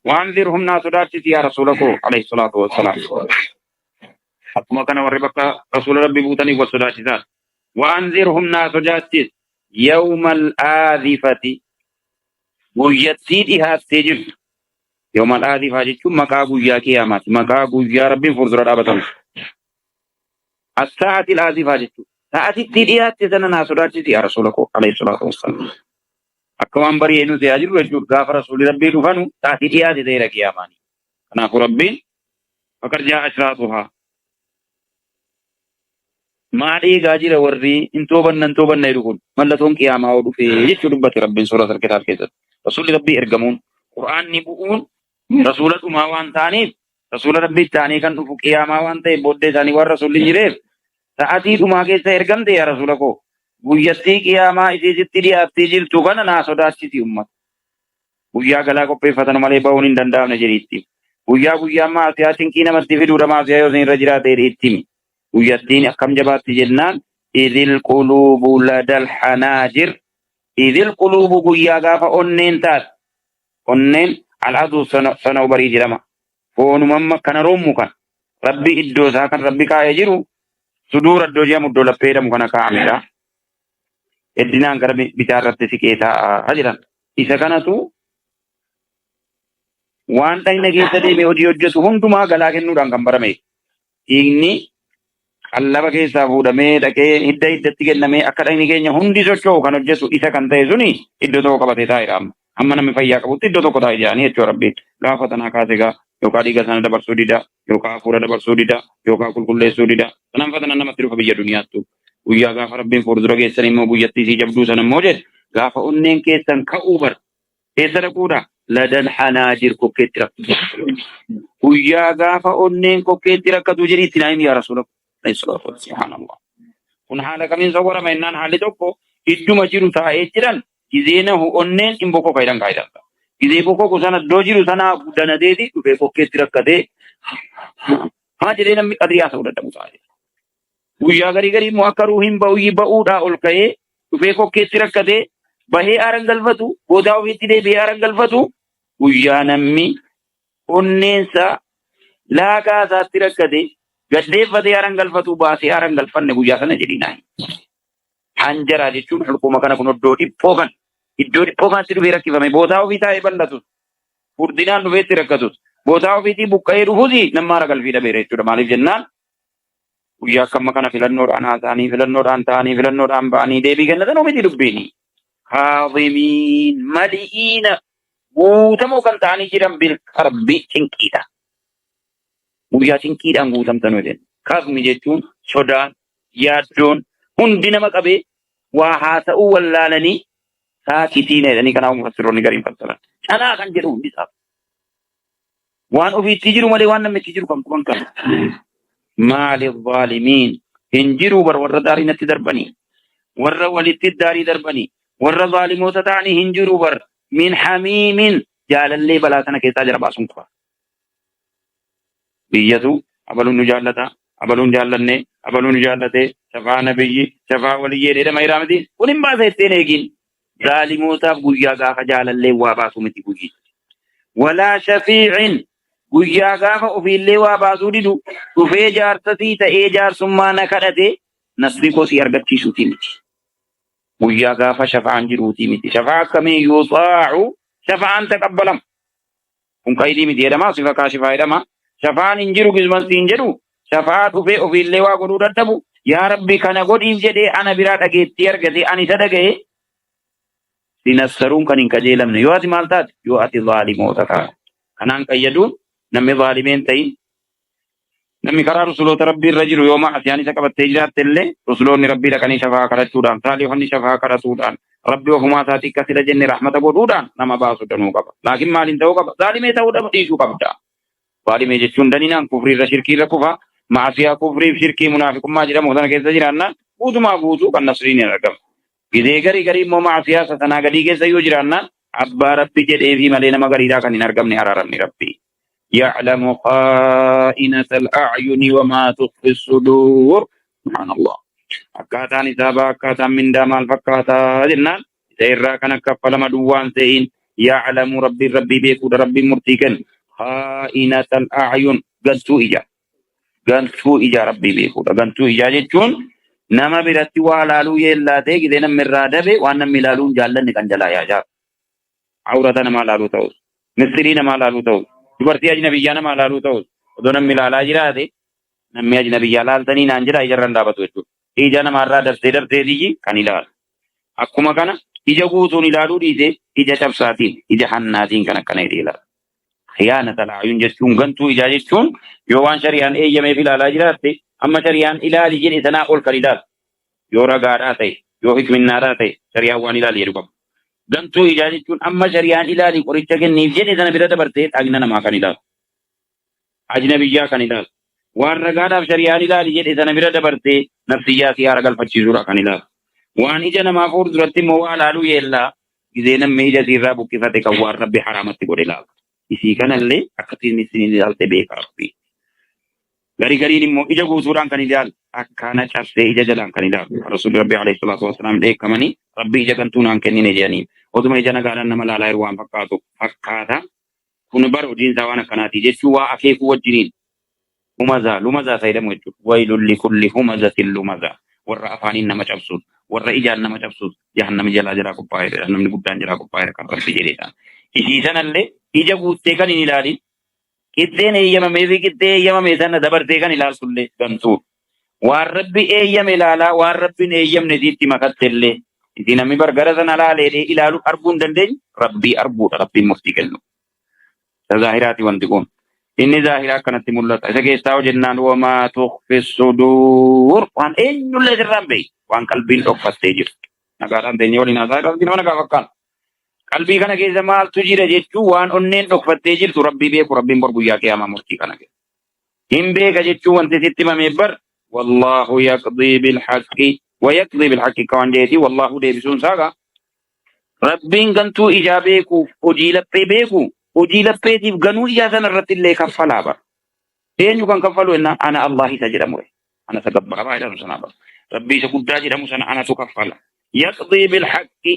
وأنذرهم ناسودات يا رسولك عليه الصلاة والسلام حكما كان وربك رسول ربي بوتني وسودات وأنذرهم ناسودات يوم الآذفة ويتسيدها السجن يوم الآذفة جتكم مكابو يا كيامات مكابو يا ربي فرزر الأبطان الساعة الآذفة جتكم ساعة التديات تزن ناسودات يا رسولك عليه الصلاة والسلام أكوان بريئنو سياجر وجود غافر رسول ربي رفانو ساعة التديات دير كياماني أنا ربي فقد جاء أشراطها ما دي غاجر ورّي انتوبن نيركون ملتون قيامة ودفه يجو دبت ربي سورة الكتاب كيسر رسول ربي ارقمون قرآن نبؤون رسولة وان ثاني رسول ربي ثاني كان دفو قيامة وان تي بودي ثاني ور رسول جريف ساعتي دما كيسا ارقم دي يا رسولكو بويتي قيامة إذي جتي دي آبتي جلتو كان ناسو داشتي أمت بويا غلا کو پہ فتن ملے باونین دندا نجریتی بويا ما سياتين كينا مستفيد ورما سيايو زين رجرات إرهتمي ويدين أكم جبات جنان إذ القلوب لدى الحناجر إذ القلوب بويا غافا أنين تات أنين العدو سنو بري جرما فون مما كان رومك ربي إدو ساكن ربي كا يجرو صدور الدوجيا مدو لپيدا مكانا كاملا إدنا أنكر بتارت سكيتا هجرا إذا كانتو وان تاين نگيسا دي ميوجي وجسو هندما غلاكن نوران كمبرمي إني Allah bagi sahabu dame dake hidai detik name akar ini kayaknya hundi socho kan jesu isa kan teh suni itu to kabate tairam amma name fayya kabut itu to kodai jani itu rabbi gafatana kasega yoka diga sana dabar sudida yoka pura dabar sudida yoka kulkulle sudida tanam fatana nama tiru kabiya dunia tu uya gafa rabbi furdroge sani mo buyatti si jabdu sana moje gafa unnen ke san ka ubar esara kuda ladan hanajir ko ketira uya gafa unnen ko ketira ka dujeri tinaim ya rasulullah سبحان الله kun haala kamiin sawwara mainnan haalli tokko idduma jiru taa'ee jiran gizeena onneen in boko faydan kaayidan gizee boko kusana doo jiru sana guddana deeti dhufee kokkeetti rakkatee haa jedhee namni qadriyaa ta'uu dadhabu taa'ee guyyaa garii immoo akka ruuhiin ba'uudhaa ol ka'ee dhufee kokkeetti rakkatee bahee aaran galfatu boodaa ofiitti deebi'ee aaran galfatu guyyaa namni onneensa laagaa isaatti rakkatee gaddeeffatee aaran galfatu baasee aaran galfanne guyyaa sana jedhinaa hanjara jechuun halkuma kana kun iddoo dhiphoo kanatti dhufee rakkifame boodaa ofii taa'ee bal'atus furdinaan dhufeetti rakkatus boodaa ofiitii buqqa'ee dhufuusi nama aara galfii dhabeera jechuudha maaliif jennaan guyyaa akkamma kana filannoodhaan haasa'anii filannoodhaan ta'anii filannoodhaan ba'anii deebii kennatan ofiitii dubbiini kaazimiin madi'iina guutamoo kan ta'anii jiran bilqarbi cinqiidha. Guyyaa cinqiidhaan guutamtan waliin kaasmi jechuun sodaan yaaddoon hundi nama qabee waa haasa'uu wallaalanii saakitiin jedhanii kanaaf mufassiroonni gariin fassaran canaa kan jedhu hundi isaaf waan ofiitti jiru malee waan namni itti jiru kan quban kan maali zaalimiin hin jiru warra daarii natti darbanii warra walitti daarii darbanii warra zaalimoota ta'anii hin jiru min hamiimin jaalallee balaa sana keessaa jira baasuun qaba. biyyatu abaluun nu jaallata abaluun jaallanne abaluun nu jaallate shafaa nabiyyi shafaa waliyyee dheedhama hiraamiti kun hin baasa ittiin eegin zaalimootaaf guyyaa gaafa jaalallee waa baasuu miti guyyi walaa shafiicin guyyaa gaafa ofiillee waa baasuu didu dhufee jaarsasii ta'ee jaarsummaa na kadhate nasrii kosii argachiisuutii miti guyyaa gaafa shafaan jiruutii miti shafaa akkamii yuuxaacu shafaan taqabbalam kun qaydii miti jedhama sifa kaashifaa jedhama shafaan hin jiru gizmantiin jedhu shafaa dhufee ofiillee waa godhuu dadhabu yaa rabbi kana godhiif jedhee ana biraa dhageettii argate ani isa dhaga'e sinassaruun kan hin qajeelamne yoo ati maal taate yoo ati zaalimoota taate kanaan qayyaduun namni zaalimeen ta'in namni karaa rusuloota rabbii irra jiru yoo ma'asiyaan isa qabattee jiraatte illee rusuloonni rabbii dhaqanii shafaa kadhachuudhaan saalihoonni shafaa kadhatuudhaan rabbi ofumaa isaatii akkasila jenne rahmata godhuudhaan nama baasuu danuu qaba laakiin maaliin ta'uu qaba zaalimee ta'uu dhiisuu qabda. Waalimee jechuun daninaan kufrii irra shirkii irra kufa maasiyaa kufrii fi shirkii munaafiqummaa jedhamu sana keessa jiraannaan guutumaa guutuu kan nasriin hin argamu. Gidee garii immoo maasiyaa sanaa gadii keessa yoo jiraannaan abbaa rabbi jedhee fi malee nama gariidhaa kan hin argamne araaramni rabbi. Ya'lamu qaa'inata al-a'yuni wa maa tukhfi as-sudur. Subhaanallah. Akkaataan isaabaa akkaataan mindaa maal fakkaataa jennaan isa irraa kan akka falama duwwaan ta'in يعلم ربي بيكود ربي مرتيكن خائنة الأعين قنتو إجا ربي بيكود قنتو إجا جتون نما براتي والالو يلا تيجي دينا مرادة بي وانا ملالون جالن نكان جلا يا جار عورة نما لالو توس مصري نما لالو توس دبرتي أجنبي جانا ما لالو توس ودونا ملالا جراته نمي أجنبي جلال تاني نانجرا إجران دابتو يتو إجا نما را درتي ديجي كانيلال أكما كان إجا قوتون إلالو ديزي إجا تبساتين إجا حناتين كان كان إديلا خيانة العيون جسون غنتو إجا جسون يوان شريان إيجا مي في لالا جراتي أما شريان إلالي جن إتنا أول كريدال يو رغاراتي يو حكم ناراتي شريان وان إلالي يرقم غنتو إجا جسون أما شريان إلالي قريتشا كن نيفجن إتنا برات برتي أغنى نما كانيدال أجنبي جا كانيدال وان رغارا شريان إلالي جن إتنا برات برتي نفسيا سيارة قلفتشي زورا كانيدال وان إجا نما فور درتي موالالو يلا إذا ميجا سيرا بكفتك وان ربي حرامتي قريلال isi kanallee akkasiin isin ilaalte beekaa rabbi gariin immoo ija guutuudhaan kan ilaalu akkana cabsee ija jalaan kan ilaalu rasuulli rabbi alayhi salaatu wasalaam dheekkamanii rabbi ija gantuunaan kennine jedhaniin oduma ija nagaadhaan nama laalaa jiru waan fakkaata kun bara hojiinsaa waan akkanaati jechuu waa akeekuu wajjiniin lumazaa fayyadamu jechuudha waylun likulli humazatin lumazaa warra afaaniin nama cabsuut warra ijaan nama cabsuut jahannami jalaa jiraa qophaa'eedha namni guddaan jiraa qophaa'eedha kan rabbi jedheedha isiisanallee ija guuttee kan hin ilaalin qixxeen eeyyamamee fi qixxee eeyyamame sana dabartee kan ilaaltullee gantuu waan rabbi eeyyame ilaalaa waan rabbiin eeyyamne sitti makattellee itti namni bargara sana laalee ilaalu arguu hin dandeenye rabbii arguudha rabbiin murtii kennu zaahiraati wanti kun inni zaahiraa akkanatti mul'ata isa keessaa hojjennaan wamaa tukhfi suduur waan eenyullee sirraan beeyi waan qalbiin dhokfattee jiru nagaadhaan teenyee waliin haasaa qabdi nama nagaa fakkaata qalbii kana keessa maaltu jira jechuu waan onneen dhokfattee jirtu rabbii beeku rabbiin bor guyyaa qiyaamaa murtii kana keessa hin beeka jechuu wanti sitti himamee bar wallahu yaqdii bilhaqqi wa yaqdii bilhaqqi kawan jeeti wallahu deebisuun saaga rabbiin gantuu ijaa beeku hojii laphee beeku hojii lapheetiif ganuu ijaa sana irratti illee kaffalaa bar eenyu kan kaffalu enna ana allah isa jedhamu ana sagabbaraa jedhamu sana bar rabbii isa guddaa jedhamu sana anatu kaffala yaqdii bilhaqqi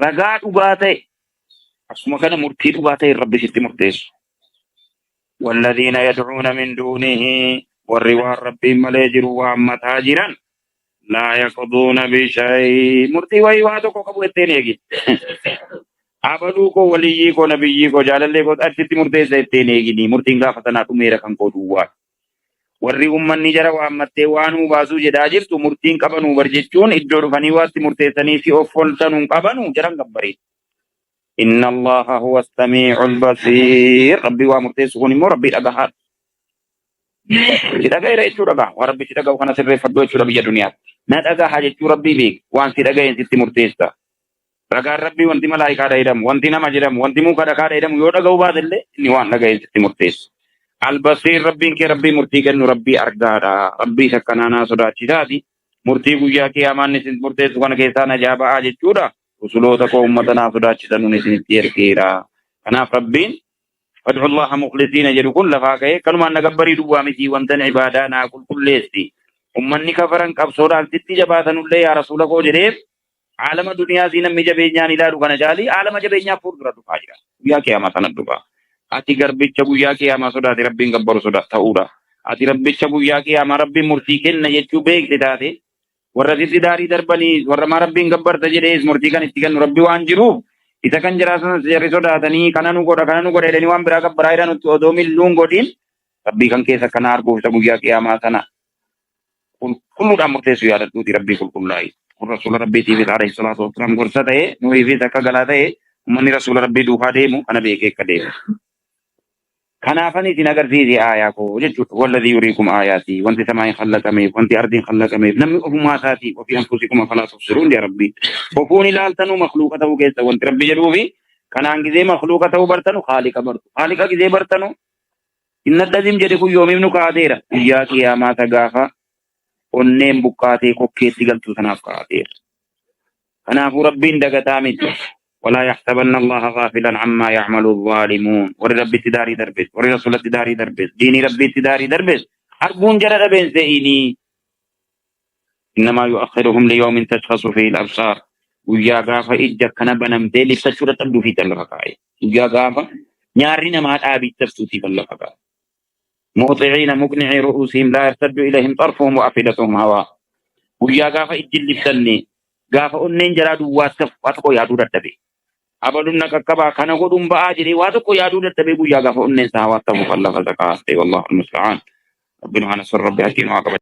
ragaa dhugaa ta'e akkuma kana murtii dhugaa ta'e rabbi sitti murteessu والذين يدعون من دونه والروار ربي ملاجر وامتا جيران لا يقضون بشيء مرتي ويواتو كوكبو التينيجي عبدوكو وليكو نبيكو جالاليكو أجت مرتي التينيجي دي مرتين غافتنا تميرا كان قدوات warri ummanni jara waammattee waanuu baasuu jedhaa jirtu murtiin qabanuu barjechuun iddoo dhufanii waatti murteessanii fi of foltanuu qabanuu jaran gabbareet. Inna Allaha huwa as-sami'ul basiir. Rabbi waa murteessu kun immoo Rabbi dhagahaa. Si dhagaheera jechuu dhagaa. Waa Rabbi si dhagahu kana sirreeffadhu jechuudha biyya duniyaatti. Na dhagahaa jechuu Rabbi beek waan si dhagaheen sitti murteessa. Ragaan Rabbi wanti malaayikaa jedhamu, wanti nama jedhamu, wanti muka dhagaa jedhamu yoo dhagahu baatellee inni waan dhagaheen sitti murteessa. Albasiir rabbiin kee rabbii murtii kennu rabbii argaadha rabbii sakkanaanaa sodaachisaati murtii guyyaa qiyaamaan isin murteessu kana keessaa najaa ba'aa jechuudha rusuloota koo uummatanaa sodaachisanuun isinitti ergeera kanaaf rabbiin fad'u allaha mukhlisiina jedhu kun lafaa ka'ee kanumaan nagabbarii duwwaa miti wantan ibaadaa naa qulqulleessi ummanni kafaran qabsoodhaan sitti jabaatanullee yaa rasuula koo jedheef aalama duniyaa si namni jabeenyaan ilaalu kana caalii aalama jabeenyaa fuuldura dhufaa jira guyyaa qiyaamaa sana dhufa ati garbicha guyyaa qiyaamaa sodaate rabbiin gabbaru sodaa ta'uudha ati rabbicha guyyaa qiyaamaa rabbiin murtii kenna jechuu beekte taate warra sitti daarii darbanii warra maa rabbiin gabbarta jedhees murtii kan itti kennu rabbi waan jiruuf isa kan jiraatan jarri sodaatanii kananu godha jedhanii waan biraa gabbaraa jedhan odoo milluun godhin rabbii kan keessa kana arguuf isa guyyaa qiyaamaa sana qulqulluudhaan murteessu yaadadhuuti rabbii qulqullaa'e kun rasuula rabbiitiifis alayhi salaatu wasalaam gorsa ta'e nuyiifis akka galaa ta'e ummanni rasuula rabbii duukaa deemu kana beekee akka deemu. Kanaafan isin agarsiisi aayaa koo jechuudha walladhii yuriikum aayaatii wanti samaa hin khallaqameef wanti ardiin khallaqameef namni ofumaa isaatii ofii anfusikum afalaa tubsiruun jee rabbii ofuun ilaaltanuu makluuqa ta'uu keessa wanti rabbi jedhuufi kanaan gizee makluuqa ta'uu bartanu haaliqa gizee bartanu inna dhazim jedhe kun yoomiif nu kaateera guyyaa qiyaamaata gaafa onneen buqqaatee kokkeetti galtuu sanaaf kaateera kanaafuu rabbiin dagataa miti ولا يحسبن الله غافلا عما يعمل الظالمون ورب تداري دربس ورسول تداري دربس ديني ربي تداري دربس حربون جرى بين زيني إنما يؤخرهم ليوم تشخص فيه الأبصار guyyaa gaafa ija kana banamtee libsachuu dadhabduu fi lafa kaa'e guyyaa gaafa nyaarri namaa dhaabittaftuutii kan lafa kaa'e mu'طعين مقنعي رؤوسهم لا يرتد إليهم طرفهم وأفئدتهم هواء guyyaa gaafa ijji libsanne gaafa onneen jaraa duwwaas waa tokko yaaduu dadhabe abaluun na qaqqabaa kana godhuun ba'aa jedhee waa tokko yaaduu dadhabe guyyaa gaafa onneen isaa hawaas ta'uuf lafa kaa'e wallahu almusta'aan ربنا على سر ربي حكيم وعقبة